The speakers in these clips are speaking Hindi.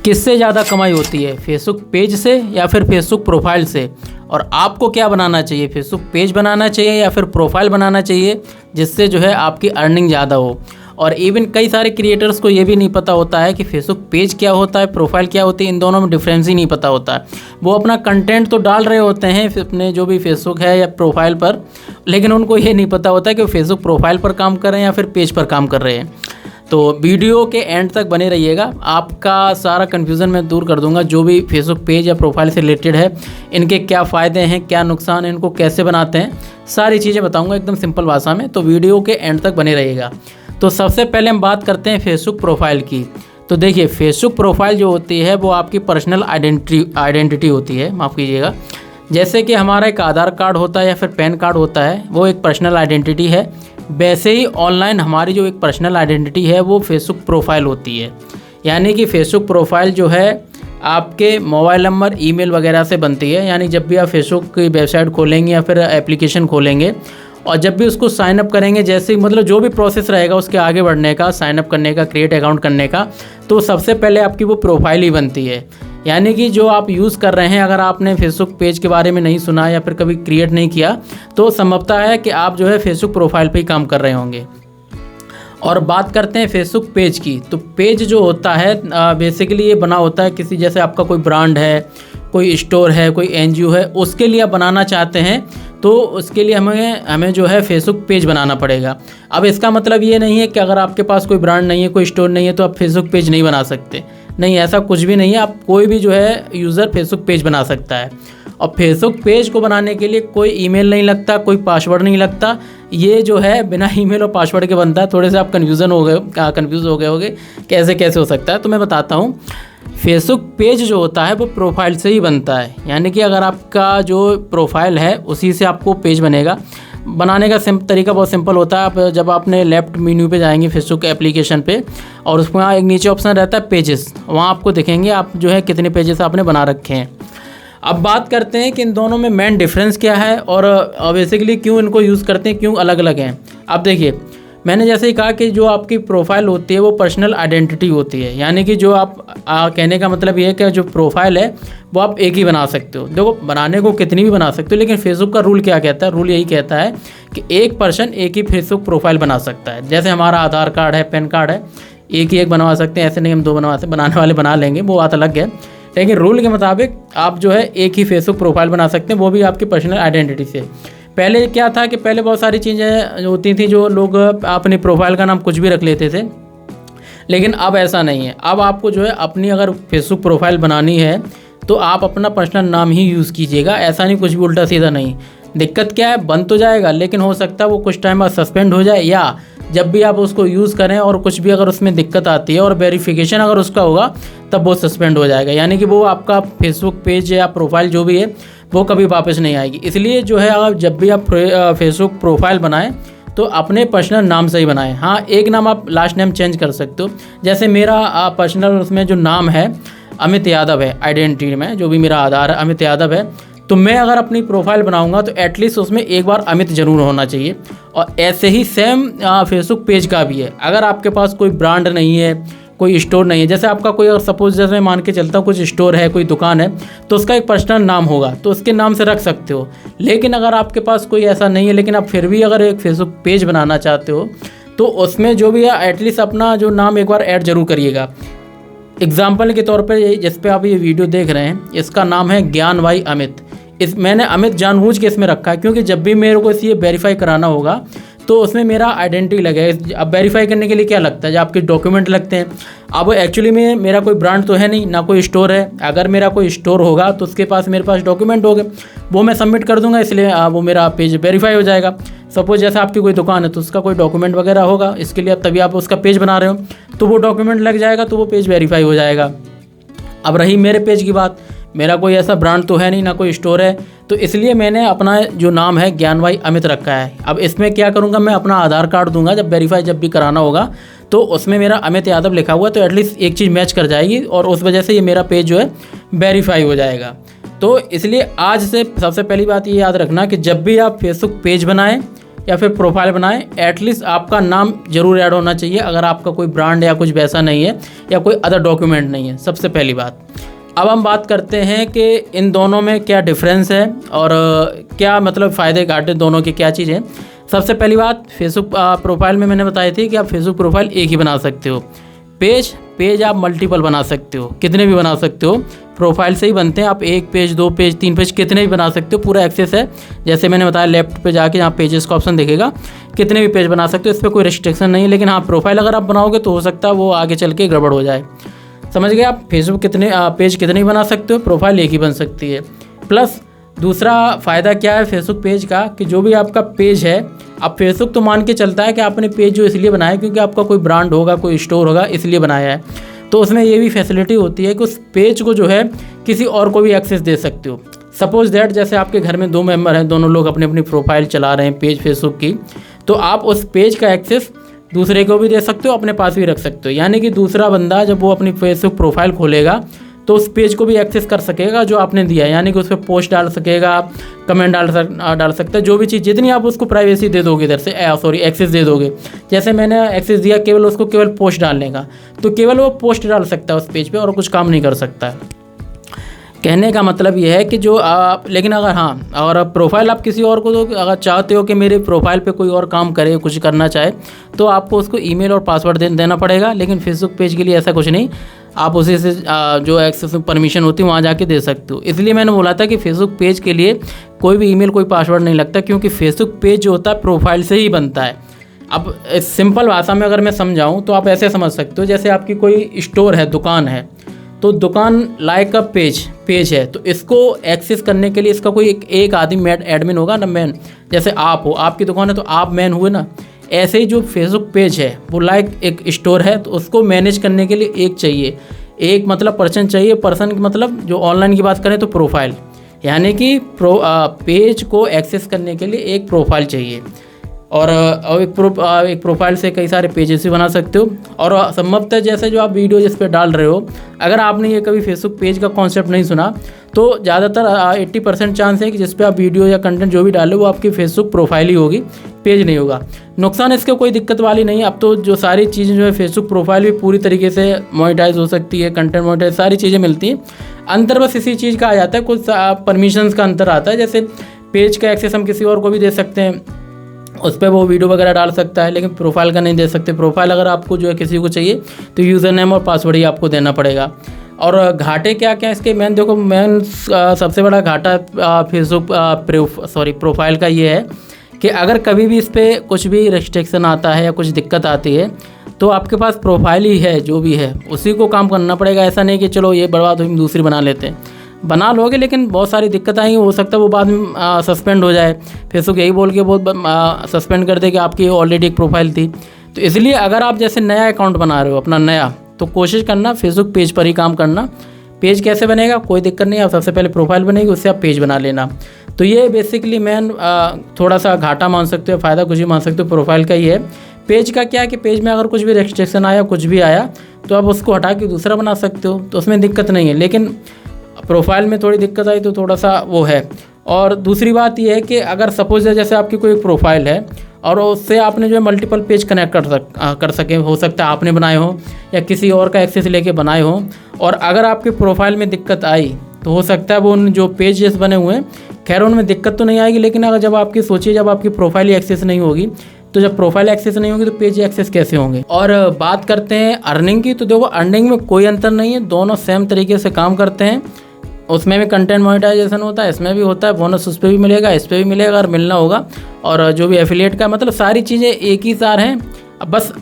किससे ज़्यादा कमाई होती है, फेसबुक पेज से या फिर फेसबुक प्रोफाइल से। और आपको क्या बनाना चाहिए, फेसबुक पेज बनाना चाहिए या फिर प्रोफाइल बनाना चाहिए, जिससे जो है आपकी अर्निंग ज़्यादा हो। और इवन कई सारे क्रिएटर्स को ये भी नहीं पता होता है कि फेसबुक पेज क्या होता है, प्रोफाइल क्या होती है, इन दोनों में डिफरेंस ही नहीं पता होता है। वो अपना कंटेंट तो डाल रहे होते हैं अपने जो भी फेसबुक है या प्रोफाइल पर, लेकिन उनको ये नहीं पता होता है कि वो फेसबुक प्रोफाइल पर काम कर रहे हैं या फिर पेज पर काम कर रहे हैं। तो वीडियो के एंड तक बने रहिएगा, आपका सारा कन्फ्यूज़न मैं दूर कर दूंगा। जो भी फेसबुक पेज या प्रोफाइल से रिलेटेड है, इनके क्या फ़ायदे हैं, क्या नुकसान है, इनको कैसे बनाते हैं, सारी चीज़ें बताऊंगा एकदम सिंपल भाषा में। तो वीडियो के एंड तक बने रहिएगा। तो सबसे पहले हम बात करते हैं फेसबुक प्रोफाइल की। तो देखिए, फेसबुक प्रोफाइल जो होती है वो आपकी पर्सनल आइडेंटिटी होती है, माफ़ कीजिएगा। जैसे कि हमारा एक आधार कार्ड होता है या फिर पैन कार्ड होता है, वो एक पर्सनल आइडेंटिटी है, वैसे ही ऑनलाइन हमारी जो एक पर्सनल आइडेंटिटी है वो फेसबुक प्रोफाइल होती है। यानी कि फेसबुक प्रोफाइल जो है आपके मोबाइल नंबर, ईमेल वगैरह से बनती है। यानी जब भी आप फेसबुक की वेबसाइट खोलेंगे या फिर एप्लीकेशन खोलेंगे और जब भी उसको साइन अप करेंगे, जैसे मतलब जो भी प्रोसेस रहेगा उसके आगे बढ़ने का, साइन अप करने का, क्रिएट अकाउंट करने का, तो सबसे पहले आपकी वो प्रोफाइल ही बनती है। यानी कि जो आप यूज़ कर रहे हैं, अगर आपने फेसबुक पेज के बारे में नहीं सुना या फिर कभी क्रिएट नहीं किया, तो संभवतः है कि आप जो है फेसबुक प्रोफाइल पे ही काम कर रहे होंगे। और बात करते हैं फेसबुक पेज की। तो पेज जो होता है बेसिकली ये बना होता है किसी, जैसे आपका कोई ब्रांड है, कोई स्टोर है, कोई एनजीओ है, उसके लिए आप बनाना चाहते हैं, तो उसके लिए हमें जो है फेसबुक पेज बनाना पड़ेगा। अब इसका मतलब ये नहीं है कि अगर आपके पास कोई ब्रांड नहीं है, कोई स्टोर नहीं है, तो आप फेसबुक पेज नहीं बना सकते। नहीं, ऐसा कुछ भी नहीं है। आप कोई भी जो है यूज़र फेसबुक पेज बना सकता है। और फेसबुक पेज को बनाने के लिए कोई ईमेल नहीं लगता, कोई पासवर्ड नहीं लगता। ये जो है बिना ईमेल और पासवर्ड के बनता है। थोड़े से आप कन्फ्यूज़ हो गए होंगे कैसे कैसे हो सकता है, तो मैं बताता हूँ। फेसबुक पेज जो होता है वो प्रोफाइल से ही बनता है। यानी कि अगर आपका जो प्रोफाइल है उसी से आपको पेज बनेगा। बनाने का तरीका बहुत सिंपल होता है। आप जब आपने लेफ्ट मेन्यू पे जाएंगे फेसबुक एप्लीकेशन पे, और उसमें एक नीचे ऑप्शन रहता है पेजेस, वहाँ आपको दिखेंगे आप जो है कितने पेजेस आपने बना रखे हैं। अब बात करते हैं कि इन दोनों में मेन डिफरेंस क्या है और बेसिकली क्यों इनको यूज़ करते हैं, क्यों अलग अलग हैं। अब देखिए, मैंने जैसे ही कहा कि जो आपकी प्रोफाइल होती है वो पर्सनल आइडेंटिटी होती है। यानी कि जो आप कहने का मतलब ये है कि जो प्रोफाइल है वो आप एक ही बना सकते हो। देखो, बनाने को कितनी भी बना सकते हो, लेकिन फेसबुक का रूल क्या कहता है, रूल यही कहता है कि एक पर्सन एक ही फेसबुक प्रोफाइल बना सकता है। जैसे हमारा आधार कार्ड है, पैन कार्ड है, एक ही एक बनवा सकते हैं, ऐसे नहीं हम दो बनवा सकते। बनाने वाले बना लेंगे, वो बात अलग है, लेकिन रूल के मुताबिक आप जो है एक ही फेसबुक प्रोफाइल बना सकते हैं, वो भी आपकी पर्सनल आइडेंटिटी से। पहले क्या था कि पहले बहुत सारी चीज़ें होती थी, जो लोग अपनी प्रोफाइल का नाम कुछ भी रख लेते थे, लेकिन अब ऐसा नहीं है। अब आपको जो है अपनी अगर फेसबुक प्रोफाइल बनानी है तो आप अपना पर्सनल नाम ही यूज़ कीजिएगा। ऐसा नहीं कुछ भी उल्टा सीधा नहीं। दिक्कत क्या है, बन तो जाएगा, लेकिन हो सकता है वो कुछ टाइम बाद सस्पेंड हो जाए, या जब भी आप उसको यूज़ करें और कुछ भी अगर उसमें दिक्कत आती है और वेरिफिकेशन अगर उसका होगा, तब वो सस्पेंड हो जाएगा। यानी कि वो आपका फेसबुक पेज या प्रोफाइल जो भी है वो कभी वापस नहीं आएगी। इसलिए जो है आप जब भी आप फेसबुक प्रोफाइल बनाएं तो अपने पर्सनल नाम से ही बनाएं। हाँ, एक नाम आप लास्ट नेम चेंज कर सकते हो। जैसे मेरा पर्सनल उसमें जो नाम है अमित यादव है, आइडेंटिटी में जो भी मेरा आधार है अमित यादव है, तो मैं अगर अपनी प्रोफाइल बनाऊंगा तो एटलीस्ट उसमें एक बार अमित जरूर होना चाहिए। और ऐसे ही सेम फेसबुक पेज का भी है। अगर आपके पास कोई ब्रांड नहीं है, कोई स्टोर नहीं है, जैसे आपका कोई और सपोज जैसे मैं मान के चलता हूँ कुछ स्टोर है, कोई दुकान है, तो उसका एक पर्सनल नाम होगा, तो उसके नाम से रख सकते हो। लेकिन अगर आपके पास कोई ऐसा नहीं है, लेकिन आप फिर भी अगर एक फेसबुक पेज बनाना चाहते हो, तो उसमें जो भी है एटलीस्ट अपना जो नाम एक बार ऐड जरूर करिएगा। एग्जाम्पल के तौर पर जिस पे आप ये वीडियो देख रहे हैं, इसका नाम है ज्ञान भाई अमित। मैंने अमित जानबूझ के इसमें रखा है, क्योंकि जब भी मेरे को ये वेरीफाई कराना होगा तो उसमें मेरा आइडेंटिटी लगेगा। अब वेरीफाई करने के लिए क्या लगता है, जो आपके डॉक्यूमेंट लगते हैं। अब एक्चुअली में मेरा कोई ब्रांड तो है नहीं, ना कोई स्टोर है। अगर मेरा कोई स्टोर होगा तो उसके पास मेरे पास डॉक्यूमेंट होंगे, वो मैं सबमिट कर दूंगा, इसलिए वो मेरा पेज वेरीफाई हो जाएगा। सपोज जैसे आपकी कोई दुकान है तो उसका कोई डॉक्यूमेंट वगैरह होगा, इसके लिए तभी आप उसका पेज बना रहे हो, तो वो डॉक्यूमेंट लग जाएगा, तो वो पेज वेरीफाई हो जाएगा। अब रही मेरे पेज की बात, मेरा कोई ऐसा ब्रांड तो है नहीं, ना कोई स्टोर है, तो इसलिए मैंने अपना जो नाम है ज्ञान भाई अमित रखा है। अब इसमें क्या करूँगा, मैं अपना आधार कार्ड दूंगा जब वेरीफाई जब भी कराना होगा, तो उसमें मेरा अमित यादव लिखा हुआ है, तो एटलीस्ट एक चीज़ मैच कर जाएगी और उस वजह से ये मेरा पेज जो है वेरीफाई हो जाएगा। तो इसलिए आज से सबसे पहली बात ये याद रखना कि जब भी आप फेसबुक पेज बनाएं या फिर प्रोफाइल बनाएं, एटलीस्ट आपका नाम जरूर ऐड होना चाहिए अगर आपका कोई ब्रांड या कुछ वैसा नहीं है या कोई अदर डॉक्यूमेंट नहीं है, सबसे पहली बात। अब हम बात करते हैं कि इन दोनों में क्या डिफरेंस है और क्या मतलब फ़ायदे घाटे दोनों की क्या चीज़ है। सबसे पहली बात, फेसबुक प्रोफाइल में मैंने बताई थी कि आप फेसबुक प्रोफाइल एक ही बना सकते हो। पेज आप मल्टीपल बना सकते हो, कितने भी बना सकते हो, प्रोफाइल से ही बनते हैं। आप 1 पेज 2 पेज 3 पेज कितने भी बना सकते हो, पूरा एक्सेस है। जैसे मैंने बताया लेफ्ट पे जाके यहाँ पेजेस का ऑप्शन दिखेगा, कितने भी पेज बना सकते हो, इस पर कोई रिस्ट्रिक्शन नहीं है। लेकिन हाँ, प्रोफाइल अगर आप बनाओगे तो हो सकता है वो आगे चल के गड़बड़ हो जाए। समझ गए आप, फेसबुक पेज कितने ही बना सकते हो, प्रोफाइल एक ही बन सकती है। प्लस दूसरा फ़ायदा क्या है फेसबुक पेज का कि जो भी आपका पेज है, अब फेसबुक तो मान के चलता है कि आपने पेज जो इसलिए बनाया है क्योंकि आपका कोई ब्रांड होगा, कोई स्टोर होगा, इसलिए बनाया है। तो उसमें ये भी फैसिलिटी होती है कि उस पेज को जो है किसी और को भी एक्सेस दे सकते हो। सपोज दैट जैसे आपके घर में 2 मेंबर हैं, दोनों लोग अपनी अपनी प्रोफाइल चला रहे हैं पेज फेसबुक की, तो आप उस पेज का एक्सेस दूसरे को भी दे सकते हो, अपने पास भी रख सकते हो। यानी कि दूसरा बंदा जब वो अपनी फेसबुक प्रोफाइल खोलेगा तो उस पेज को भी एक्सेस कर सकेगा जो आपने दिया है, यानी कि उस पर पोस्ट डाल सकेगा, कमेंट डाल सकता है, जो भी चीज़ जितनी आप उसको प्राइवेसी दे दोगे इधर से एक्सेस दे दोगे। जैसे मैंने एक्सेस दिया केवल उसको केवल पोस्ट डालने का, तो केवल वो पोस्ट डाल सकता है उस पेज पे और कुछ काम नहीं कर सकता है। कहने का मतलब ये है कि जो आप, लेकिन अगर हाँ, और प्रोफाइल आप किसी और को दो, अगर चाहते हो कि मेरे प्रोफाइल पे कोई और काम करे, कुछ करना चाहे, तो आपको उसको ईमेल और पासवर्ड देना पड़ेगा। लेकिन फेसबुक पेज के लिए ऐसा कुछ नहीं, आप उसी से जो एक्सेस परमिशन होती है वहाँ जाके दे सकते हो। इसलिए मैंने बोला था कि फेसबुक पेज के लिए कोई भी ईमेल, कोई पासवर्ड नहीं लगता, क्योंकि फेसबुक पेज जो होता है प्रोफाइल से ही बनता है। अब सिंपल भाषा में अगर मैं समझाऊँ तो आप ऐसे समझ सकते हो, जैसे आपकी कोई स्टोर है, दुकान है, तो दुकान लाइक का पेज है, तो इसको एक्सेस करने के लिए इसका कोई एक आदमी एडमिन होगा ना, मैन। जैसे आप हो, आपकी दुकान है तो आप मैन हुए ना, ऐसे ही जो फेसबुक पेज है वो लाइक एक स्टोर है, तो उसको मैनेज करने के लिए एक चाहिए, एक मतलब पर्सन चाहिए। पर्सन मतलब जो ऑनलाइन की बात करें तो प्रोफाइल, यानी कि पेज को एक्सेस करने के लिए एक प्रोफाइल चाहिए। और एक प्रोफाइल से कई सारे पेजेस भी बना सकते हो। और संभवतः जैसे जो आप वीडियो जिस पे डाल रहे हो, अगर आपने ये कभी फेसबुक पेज का कॉन्सेप्ट नहीं सुना तो ज़्यादातर 80% चांस है कि जिस पे आप वीडियो या कंटेंट जो भी डाले वो आपकी फेसबुक प्रोफाइल ही होगी, पेज नहीं होगा। नुकसान इसके कोई दिक्कत वाली नहीं है। अब तो जो सारी चीज़ें जो है फेसबुक प्रोफाइल भी पूरी तरीके से मोनेटाइज हो सकती है, कंटेंट मोनेटाइज, सारी चीज़ें मिलती हैं। अंतर बस इसी चीज़ का आ जाता है, कुछ परमिशंस का अंतर आता है। जैसे पेज का एक्सेस हम किसी और को भी दे सकते हैं, उस पर वो वीडियो वगैरह डाल सकता है, लेकिन प्रोफाइल का नहीं दे सकते। प्रोफाइल अगर आपको जो है किसी को चाहिए तो यूज़र नेम और पासवर्ड ही आपको देना पड़ेगा। और घाटे क्या क्या इसके, मेन सबसे बड़ा घाटा फेसबुक प्रोफाइल का ये है कि अगर कभी भी इस पर कुछ भी रिस्ट्रिक्शन आता है या कुछ दिक्कत आती है तो आपके पास प्रोफाइल ही है, जो भी है उसी को काम करना पड़ेगा। ऐसा नहीं कि चलो ये बर्बाद हुई दूसरी बना लेते हैं, बना लोगे लेकिन बहुत सारी दिक्कत आएंगी, हो सकता है वो बाद में सस्पेंड हो जाए। फेसबुक यही बोल के बहुत सस्पेंड कर दे कि आपकी ऑलरेडी एक प्रोफाइल थी। तो इसलिए अगर आप जैसे नया अकाउंट बना रहे हो अपना नया, तो कोशिश करना फेसबुक पेज पर ही काम करना। पेज कैसे बनेगा, कोई दिक्कत नहीं, आप सबसे पहले प्रोफाइल बनेगी, उससे आप पेज बना लेना। तो ये बेसिकली मैन थोड़ा सा घाटा मान सकते हो, फ़ायदा कुछ भी मान सकते हो प्रोफाइल का ही है। पेज का क्या है कि पेज में अगर कुछ भी रेस्ट्रिक्शन आया, कुछ भी आया, तो आप उसको हटा के दूसरा बना सकते हो, तो उसमें दिक्कत नहीं है। लेकिन प्रोफाइल में थोड़ी दिक्कत आई तो थोड़ा सा वो है। और दूसरी बात ये है कि अगर सपोज जैसे आपकी कोई प्रोफाइल है और उससे आपने जो है मल्टीपल पेज कनेक्ट कर सके, हो सकता है आपने बनाए हो या किसी और का एक्सेस लेके बनाए हो, और अगर आपके प्रोफाइल में दिक्कत आई तो हो सकता है वो उन जो पेजेस बने हुए हैं, खैर उनमें दिक्कत तो नहीं आएगी, लेकिन अगर जब आपकी सोचिए जब आपकी प्रोफाइल ही एक्सेस नहीं होगी, तो जब प्रोफाइल एक्सेस नहीं होगी तो पेज एक्सेस कैसे होंगे। और बात करते हैं अर्निंग की, तो देखो अर्निंग में कोई अंतर नहीं है, दोनों सेम तरीके से काम करते हैं। उसमें भी कंटेंट मोनेटाइजेशन होता है, इसमें भी होता है, बोनस उस पर भी मिलेगा, इस पर भी मिलेगा अगर मिलना होगा। और जो भी एफिलिएट का, मतलब सारी चीज़ें एक ही सार हैं। अब बस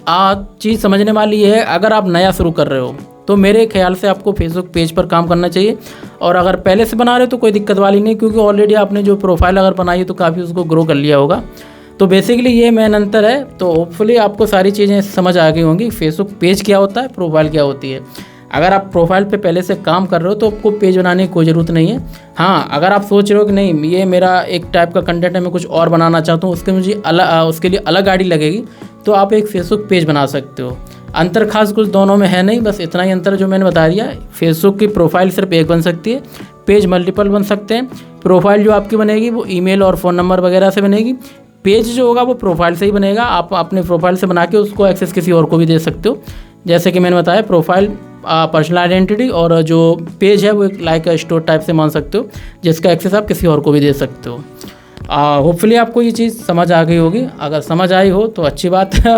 चीज़ समझने वाली ये है, अगर आप नया शुरू कर रहे हो तो मेरे ख्याल से आपको फेसबुक पेज पर काम करना चाहिए। और अगर पहले से बना रहे हो तो कोई दिक्कत वाली नहीं, क्योंकि ऑलरेडी आपने जो प्रोफाइल अगर बनाई है तो काफ़ी उसको ग्रो कर लिया होगा। तो बेसिकली ये मेन अंतर है। तो होपफुली आपको सारी चीज़ें समझ आ गई होंगी, फेसबुक पेज क्या होता है, प्रोफाइल क्या होती है। अगर आप प्रोफाइल पे पहले से काम कर रहे हो तो आपको पेज बनाने की कोई ज़रूरत नहीं है। हाँ, अगर आप सोच रहे हो कि नहीं ये मेरा एक टाइप का कंटेंट है, मैं कुछ और बनाना चाहता हूँ, उसके लिए अलग आईडी लगेगी, तो आप एक फेसबुक पेज बना सकते हो। अंतर खास कुछ दोनों में है नहीं, बस इतना ही अंतर जो मैंने बता दिया। फेसबुक की प्रोफाइल सिर्फ एक बन सकती है, पेज मल्टीपल बन सकते हैं। प्रोफाइल जो आपकी बनेगी वो ईमेल और फ़ोन नंबर वगैरह से बनेगी, पेज जो होगा वो प्रोफाइल से ही बनेगा। आप अपने प्रोफाइल से बना के उसको एक्सेस किसी और को भी दे सकते हो। जैसे कि मैंने बताया, प्रोफाइल पर्सनल आइडेंटिटी, और जो पेज है वो एक लाइक स्टोर टाइप से मान सकते हो, जिसका एक्सेस आप किसी और को भी दे सकते हो। होपफुली आपको ये चीज़ समझ आ गई होगी। अगर समझ आई हो तो अच्छी बात है।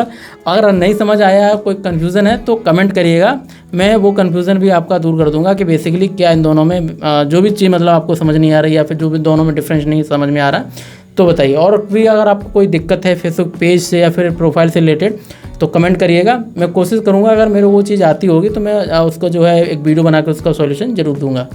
अगर नहीं समझ आया, कोई कन्फ्यूज़न है तो कमेंट करिएगा, मैं वो कन्फ्यूज़न भी आपका दूर कर दूंगा कि बेसिकली क्या इन दोनों में जो भी चीज़ मतलब आपको समझ नहीं आ रही, या फिर जो भी दोनों में डिफरेंस नहीं समझ में आ रहा, तो बताइए। और भी अगर आपको कोई दिक्कत है फेसबुक पेज से या फिर प्रोफाइल से रिलेटेड, तो कमेंट करिएगा। मैं कोशिश करूँगा अगर मेरे वो चीज़ आती होगी तो मैं उसको जो है एक वीडियो बनाकर उसका सॉल्यूशन ज़रूर दूँगा।